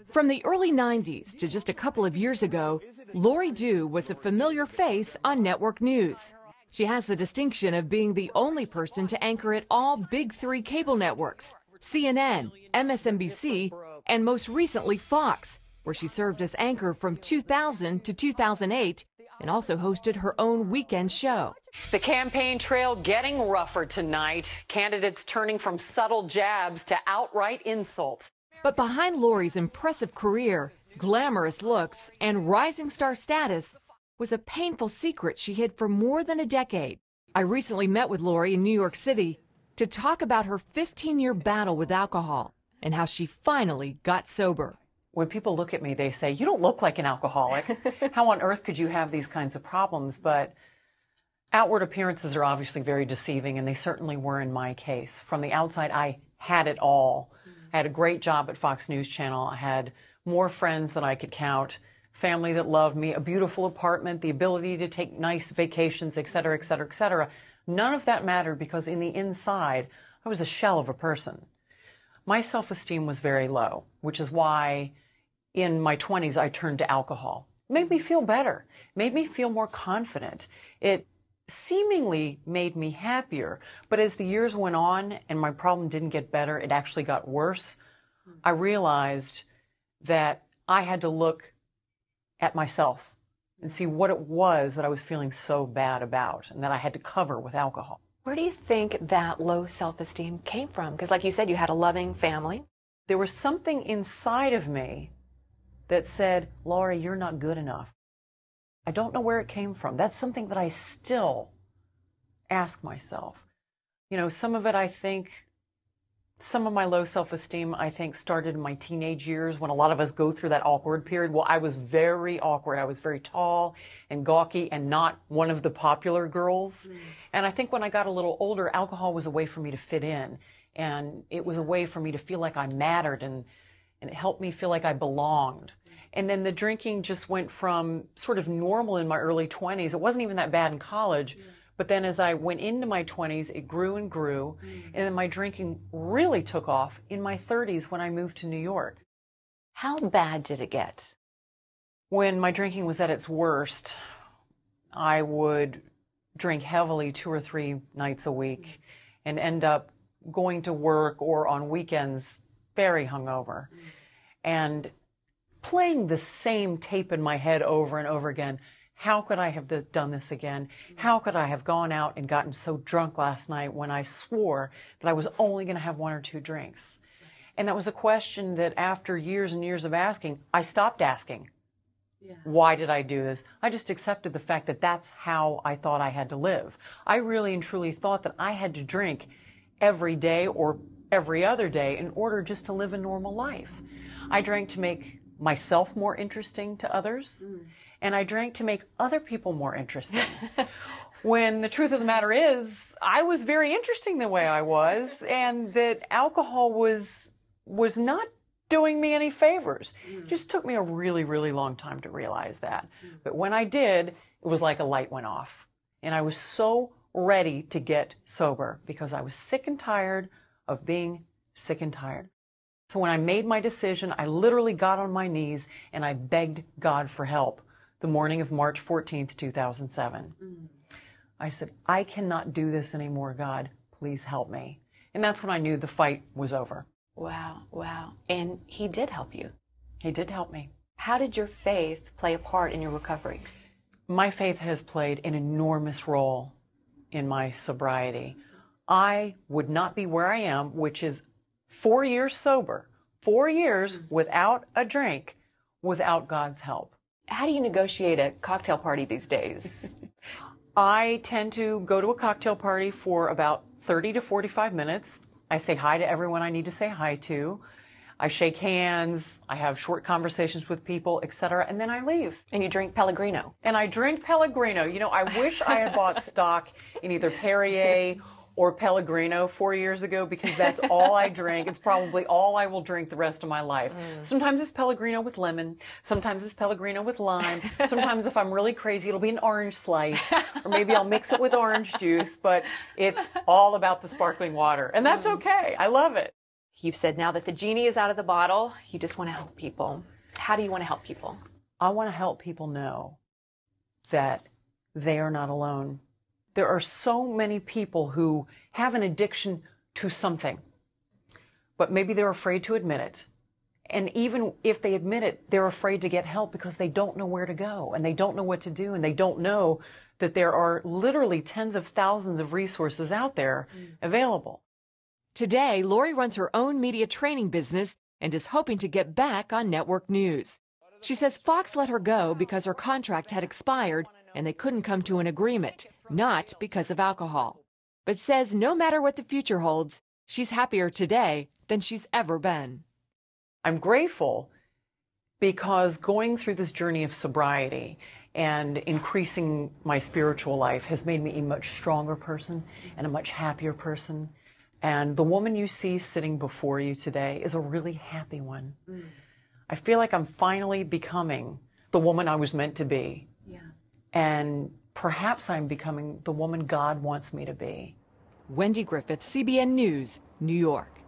From the early 90s to just a couple of years ago, Lori Dew was a familiar face on network news. She has the distinction of being the only person to anchor at all big three cable networks, CNN, MSNBC, and most recently Fox, where she served as anchor from 2000 to 2008 and also hosted her own weekend show. The campaign trail getting rougher tonight. Candidates turning from subtle jabs to outright insults. But behind Lori's impressive career, glamorous looks, and rising star status was a painful secret she hid for more than a decade. I recently met with Lori in New York City to talk about her 15-year battle with alcohol and how she finally got sober. When people look at me, they say, "You don't look like an alcoholic. How on earth could you have these kinds of problems?" But outward appearances are obviously very deceiving, and they certainly were in my case. From the outside, I had it all. I had a great job at Fox News Channel. I had more friends than I could count, family that loved me, a beautiful apartment, the ability to take nice vacations, et cetera, et cetera, et cetera. None of that mattered because in the inside, I was a shell of a person. My self-esteem was very low, which is why in my 20s I turned to alcohol. It made me feel better, made me feel more confident. It seemingly made me happier, but as the years went on and my problem didn't get better, it actually got worse. I realized that I had to look at myself and see what it was that I was feeling so bad about and that I had to cover with alcohol. Where do you think that low self-esteem came from? Because like you said, you had a loving family. There was something inside of me that said, "Lori, you're not good enough." I don't know where it came from. That's something that I still ask myself. You know, some of it, I think, some of my low self-esteem, I think, started in my teenage years when a lot of us go through that awkward period. Well, I was very awkward. I was very tall and gawky and not one of the popular girls. And I think when I got a little older, alcohol was a way for me to fit in. And it was a way for me to feel like I mattered, and it helped me feel like I belonged. And then the drinking just went from sort of normal in my early 20s. It wasn't even that bad in college. But then as I went into my 20s, it grew and grew. And then my drinking really took off in my 30s when I moved to New York. How bad did it get? When my drinking was at its worst, I would drink heavily 2 or 3 nights a week and end up going to work or on weekends very hungover. And playing the same tape in my head over and over again. How could I have done this again? How could I have gone out and gotten so drunk last night when I swore that I was only going to have 1 or 2 drinks? And that was a question that after years and years of asking, I stopped asking. Why did I do this? I just accepted the fact that that's how I thought I had to live. I really and truly thought that I had to drink every day or every other day in order just to live a normal life. I drank to make myself more interesting to others, and I drank to make other people more interesting. When the truth of the matter is, I was very interesting the way I was, and that alcohol was not doing me any favors. It just took me a really, really long time to realize that. But when I did, it was like a light went off. And I was so ready to get sober because I was sick and tired of being sick and tired. So when I made my decision, I literally got on my knees and I begged God for help the morning of March 14th, 2007. I said, "I cannot do this anymore, God. Please help me." And that's when I knew the fight was over. Wow, wow. And he did help you. He did help me. How did your faith play a part in your recovery? My faith has played an enormous role in my sobriety. I would not be where I am, which is 4 years sober, 4 years without a drink, without God's help. How do you negotiate a cocktail party these days? I tend to go to a cocktail party for about 30 to 45 minutes. I say hi to everyone I need to say hi to. I shake hands, I have short conversations with people, etc., and then I leave. And you drink Pellegrino. And I drink Pellegrino. You know, I wish I had bought stock in either Perrier or Pellegrino 4 years ago, because that's all I drink. It's probably all I will drink the rest of my life. Sometimes it's Pellegrino with lemon. Sometimes it's Pellegrino with lime. Sometimes if I'm really crazy, it'll be an orange slice, or maybe I'll mix it with orange juice, but it's all about the sparkling water. And that's okay. I love it. You've said now that the genie is out of the bottle, you just want to help people. How do you want to help people? I want to help people know that they are not alone. There are so many people who have an addiction to something, but maybe they're afraid to admit it. And even if they admit it, they're afraid to get help because they don't know where to go and they don't know what to do and they don't know that there are literally tens of thousands of resources out there available. Today, Lori runs her own media training business and is hoping to get back on network news. She says Fox let her go because her contract had expired and they couldn't come to an agreement, not because of alcohol. But says no matter what the future holds, she's happier today than she's ever been. I'm grateful because going through this journey of sobriety and increasing my spiritual life has made me a much stronger person and a much happier person. And the woman you see sitting before you today is a really happy one. I feel like I'm finally becoming the woman I was meant to be. Yeah. And perhaps I'm becoming the woman God wants me to be. Wendy Griffith, CBN News, New York.